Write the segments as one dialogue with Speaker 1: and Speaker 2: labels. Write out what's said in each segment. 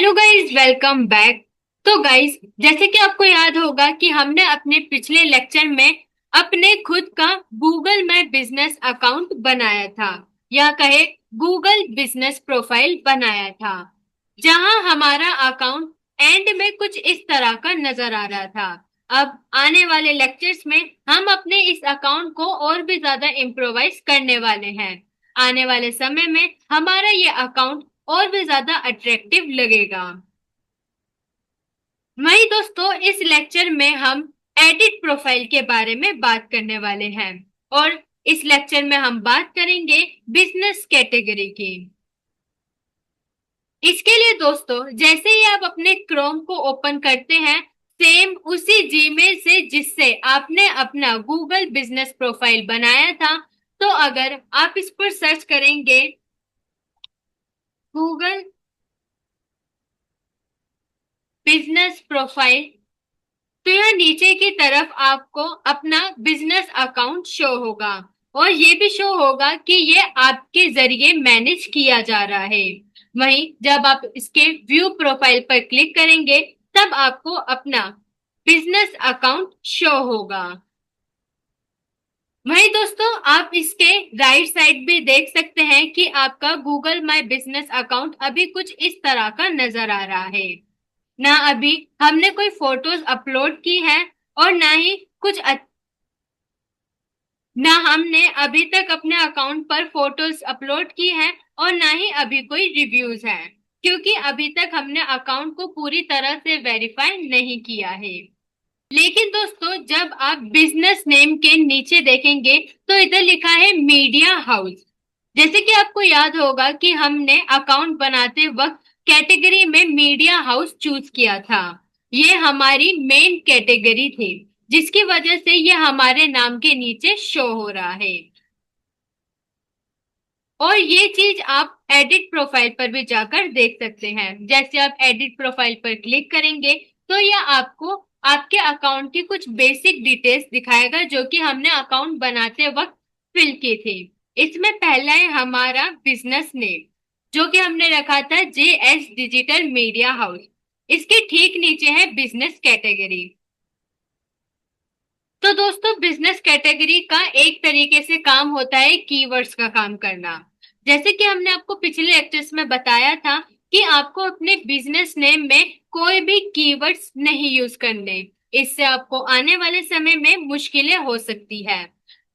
Speaker 1: Hello guys, welcome back. तो guys, जैसे कि आपको याद होगा कि हमने अपने पिछले लेक्चर में अपने खुद का गूगल माय बिजनेस अकाउंट बनाया था, या कहे गूगल बिजनेस प्रोफाइल बनाया था, जहां हमारा अकाउंट एंड में कुछ इस तरह का नजर आ रहा था। अब आने वाले लेक्चर्स में हम अपने इस अकाउंट को और भी ज्यादा इम्प्रोवाइज करने वाले हैं। आने वाले समय में हमारा ये अकाउंट और भी ज्यादा अट्रैक्टिव लगेगा। वही दोस्तों, इस लेक्चर में हम एडिट प्रोफाइल के बारे में बात करने वाले हैं, और इस लेक्चर में हम बात करेंगे बिजनेस कैटेगरी की। इसके लिए दोस्तों, जैसे ही आप अपने क्रोम को ओपन करते हैं, सेम उसी जीमेल से जिससे आपने अपना गूगल बिजनेस प्रोफाइल बनाया था, तो अगर आप इस पर सर्च करेंगे गूगल बिजनेस प्रोफाइल, तो यहाँ नीचे की तरफ आपको अपना बिजनेस अकाउंट शो होगा, और ये भी शो होगा कि ये आपके जरिए मैनेज किया जा रहा है। वहीं जब आप इसके व्यू प्रोफाइल पर क्लिक करेंगे, तब आपको अपना बिजनेस अकाउंट शो होगा। वहीं दोस्तों, आप इसके राइट साइड भी देख सकते हैं कि आपका गूगल माय बिजनेस अकाउंट अभी कुछ इस तरह का नजर आ रहा है। ना अभी हमने कोई फोटोज अपलोड की है, और ना ही ना हमने अभी तक अपने अकाउंट पर फोटोज अपलोड की है, और ना ही अभी कोई रिव्यूज है, क्योंकि अभी तक हमने अकाउंट को पूरी तरह से वेरीफाई नहीं किया है। लेकिन दोस्तों, जब आप बिजनेस नेम के नीचे देखेंगे, तो इधर लिखा है मीडिया हाउस। जैसे कि आपको याद होगा कि हमने अकाउंट बनाते वक्त कैटेगरी में मीडिया हाउस चूज किया था। ये हमारी मेन कैटेगरी थी, जिसकी वजह से ये हमारे नाम के नीचे शो हो रहा है। और ये चीज आप एडिट प्रोफाइल पर भी जाकर देख सकते हैं। जैसे आप एडिट प्रोफाइल पर क्लिक करेंगे, तो यह आपको आपके अकाउंट की कुछ बेसिक डिटेल्स दिखाएगा, जो कि हमने अकाउंट बनाते वक्त फिल की थी। इसमें पहला है हमारा बिजनेस नेम, जो कि हमने रखा था JS डिजिटल मीडिया हाउस। इसके ठीक नीचे है बिजनेस कैटेगरी। तो दोस्तों, बिजनेस कैटेगरी का एक तरीके से काम होता है कीवर्ड्स का काम करना। जैसे कि हमने आपको पिछले लेक्चर्स में बताया था कि आपको अपने बिजनेस नेम में कोई भी कीवर्ड्स नहीं यूज करने। इससे आपको आने वाले समय में मुश्किलें हो सकती है।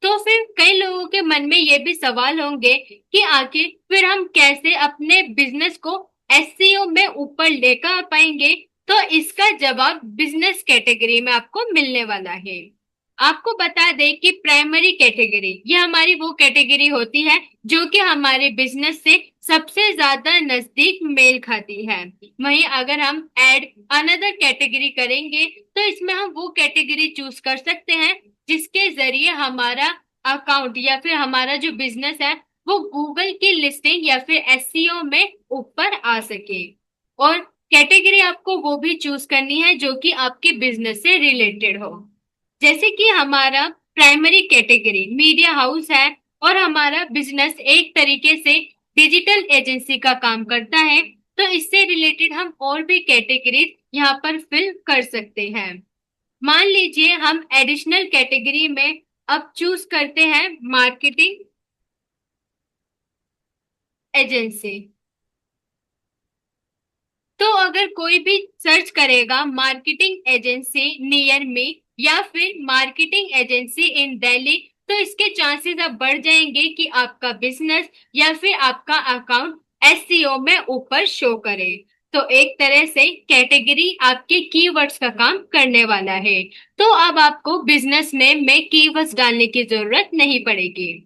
Speaker 1: तो फिर कई लोगों के मन में ये भी सवाल होंगे कि आखिर फिर हम कैसे अपने बिजनेस को SEO में ऊपर लेकर आ पाएंगे। तो इसका जवाब बिजनेस कैटेगरी में आपको मिलने वाला है। आपको बता दें कि प्राइमरी कैटेगरी ये हमारी वो कैटेगरी होती है जो कि हमारे बिजनेस से सबसे ज्यादा नजदीक मेल खाती है। वहीं अगर हम ऐड अनदर कैटेगरी करेंगे, तो इसमें हम वो कैटेगरी चूज कर सकते हैं जिसके जरिए हमारा अकाउंट या फिर हमारा जो बिजनेस है वो गूगल की लिस्टिंग या फिर SEO में ऊपर आ सके। और कैटेगरी आपको वो भी चूज करनी है जो कि आपके बिजनेस से रिलेटेड हो। जैसे कि हमारा प्राइमरी कैटेगरी मीडिया हाउस है, और हमारा बिजनेस एक तरीके से डिजिटल एजेंसी का काम करता है, तो इससे रिलेटेड हम और भी कैटेगरीज यहाँ पर फिल कर सकते हैं। मान लीजिए हम एडिशनल कैटेगरी में अब चूज करते हैं मार्केटिंग एजेंसी। तो अगर कोई भी सर्च करेगा मार्केटिंग एजेंसी नियर मी या फिर मार्केटिंग एजेंसी इन दिल्ली, तो इसके चांसेस अब बढ़ जाएंगे कि आपका बिजनेस या फिर आपका अकाउंट SEO में ऊपर शो करे। तो एक तरह से कैटेगरी आपके कीवर्ड्स का काम करने वाला है। तो अब आपको बिजनेस नेम में कीवर्ड्स डालने की जरूरत नहीं पड़ेगी।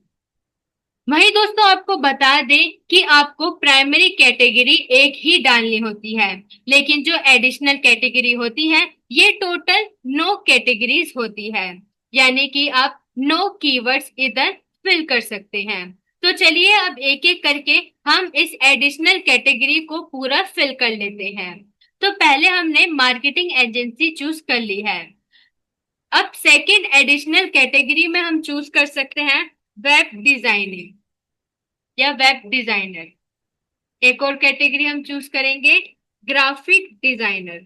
Speaker 1: वही दोस्तों, आपको बता दें कि आपको प्राइमरी कैटेगरी एक ही डालनी होती है, लेकिन जो एडिशनल कैटेगरी होती है ये टोटल 9 कैटेगरीज होती है। यानी कि आप 9 कीवर्ड्स इधर फिल कर सकते हैं। तो चलिए अब एक एक करके हम इस एडिशनल कैटेगरी को पूरा फिल कर लेते हैं। तो पहले हमने मार्केटिंग एजेंसी चूज कर ली है। अब सेकेंड एडिशनल कैटेगरी में हम चूज कर सकते हैं वेब डिजाइनिंग या वेब डिजाइनर। एक और कैटेगरी हम चूज करेंगे ग्राफिक डिजाइनर।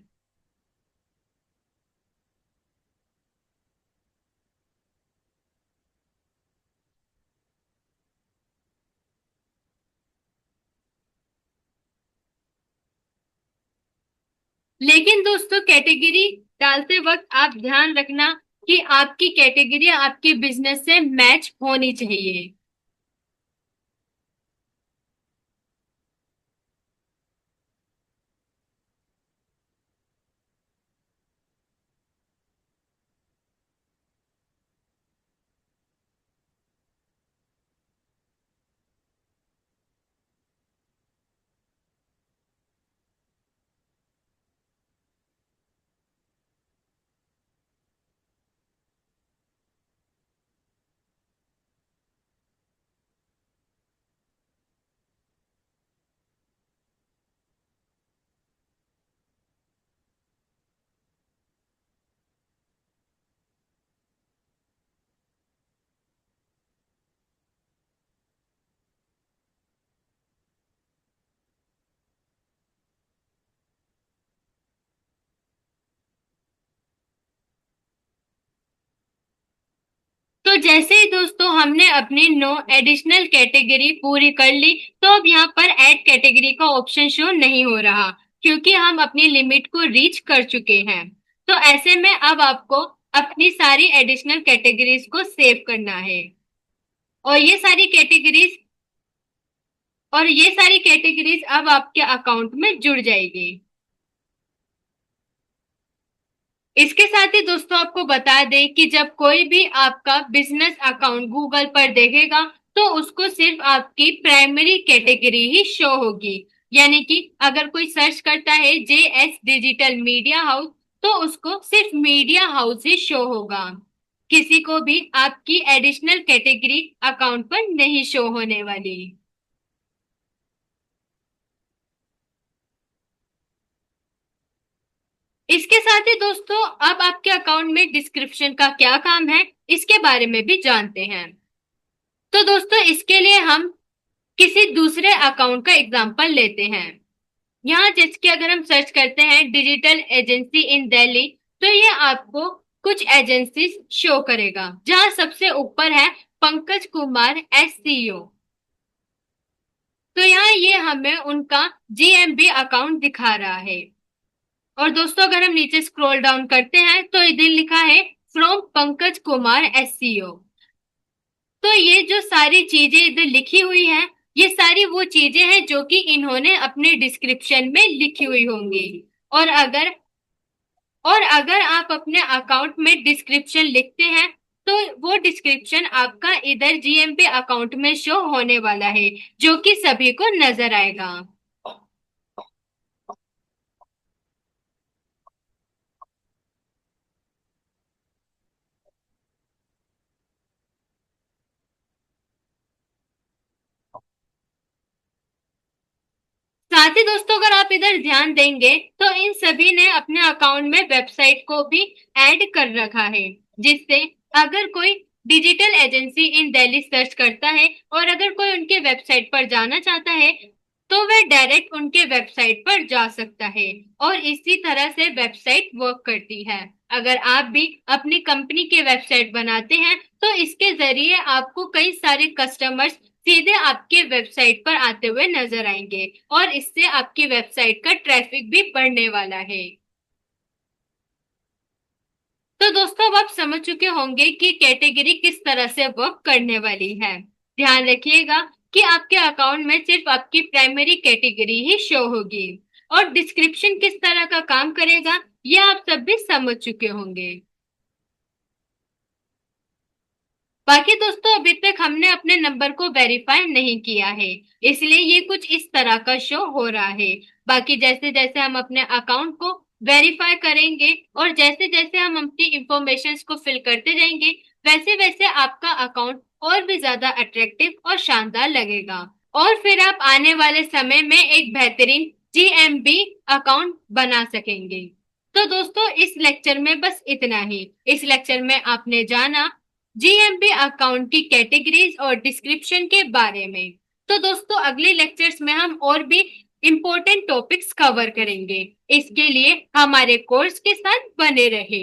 Speaker 1: लेकिन दोस्तों कैटेगरी डालते वक्त आप ध्यान रखना कि आपकी कैटेगरी आपके बिजनेस से मैच होनी चाहिए। तो जैसे ही दोस्तों हमने अपनी नो एडिशनल कैटेगरी पूरी कर ली, तो अब यहाँ पर ऐड कैटेगरी का ऑप्शन शो नहीं हो रहा, क्योंकि हम अपनी लिमिट को रीच कर चुके हैं। तो ऐसे में अब आपको अपनी सारी एडिशनल कैटेगरीज को सेव करना है, और ये सारी कैटेगरीज अब आपके अकाउंट में जुड़ जाएगी। इसके साथ ही दोस्तों आपको बता दें कि जब कोई भी आपका बिजनेस अकाउंट गूगल पर देखेगा, तो उसको सिर्फ आपकी प्राइमरी कैटेगरी ही शो होगी। यानी कि अगर कोई सर्च करता है JS डिजिटल मीडिया हाउस, तो उसको सिर्फ मीडिया हाउस ही शो होगा। किसी को भी आपकी एडिशनल कैटेगरी अकाउंट पर नहीं शो होने वाली। इसके साथ ही दोस्तों अब आपके अकाउंट में डिस्क्रिप्शन का क्या काम है, इसके बारे में भी जानते हैं। तो दोस्तों इसके लिए हम किसी दूसरे अकाउंट का एग्जांपल लेते हैं। यहाँ जैसे कि अगर हम सर्च करते हैं डिजिटल एजेंसी इन दिल्ली, तो ये आपको कुछ एजेंसी शो करेगा, जहाँ सबसे ऊपर है पंकज कुमार SCO। तो यहाँ ये हमें उनका GMB अकाउंट दिखा रहा है। और दोस्तों अगर हम नीचे स्क्रॉल डाउन करते हैं, तो इधर लिखा है फ्रॉम पंकज कुमार SCO। तो ये जो सारी चीजें इधर लिखी हुई हैं, ये सारी वो चीजें हैं जो कि इन्होंने अपने डिस्क्रिप्शन में लिखी हुई होंगी। और अगर और अगर आप अपने अकाउंट में डिस्क्रिप्शन लिखते हैं, तो वो डिस्क्रिप्शन आपका इधर GMP अकाउंट में शो होने वाला है, जो कि सभी को नजर आएगा। साथ ही दोस्तों अगर आप इधर ध्यान देंगे, तो इन सभी ने अपने अकाउंट में वेबसाइट को भी ऐड कर रखा है, जिससे अगर कोई डिजिटल एजेंसी इन दिल्ली सर्च करता है और अगर कोई उनके वेबसाइट पर जाना चाहता है, तो वह डायरेक्ट उनके वेबसाइट पर जा सकता है। और इसी तरह से वेबसाइट वर्क करती है। अगर आप भी अपनी कंपनी के वेबसाइट बनाते हैं, तो इसके जरिए आपको कई सारे कस्टमर्स सीधे आपके वेबसाइट पर आते हुए नजर आएंगे, और इससे आपकी वेबसाइट का ट्रैफिक भी बढ़ने वाला है। तो दोस्तों अब आप समझ चुके होंगे कि कैटेगरी किस तरह से वर्क करने वाली है। ध्यान रखिएगा कि आपके अकाउंट में सिर्फ आपकी प्राइमरी कैटेगरी ही शो होगी, और डिस्क्रिप्शन किस तरह का काम करेगा यह आप सब भी समझ चुके होंगे। बाकी दोस्तों अभी तक हमने अपने नंबर को वेरीफाई नहीं किया है, इसलिए ये कुछ इस तरह का शो हो रहा है। बाकी जैसे जैसे हम अपने अकाउंट को वेरीफाई करेंगे और जैसे जैसे हम अपनी इंफॉर्मेशन को फिल करते जाएंगे, वैसे वैसे आपका अकाउंट और भी ज्यादा अट्रैक्टिव और शानदार लगेगा, और फिर आप आने वाले समय में एक बेहतरीन GMB अकाउंट बना सकेंगे। तो दोस्तों इस लेक्चर में बस इतना ही। इस लेक्चर में आपने जाना GMB अकाउंट की कैटेगरीज और डिस्क्रिप्शन के बारे में। तो दोस्तों अगले लेक्चर्स में हम और भी इम्पोर्टेंट टॉपिक्स कवर करेंगे। इसके लिए हमारे कोर्स के साथ बने रहे।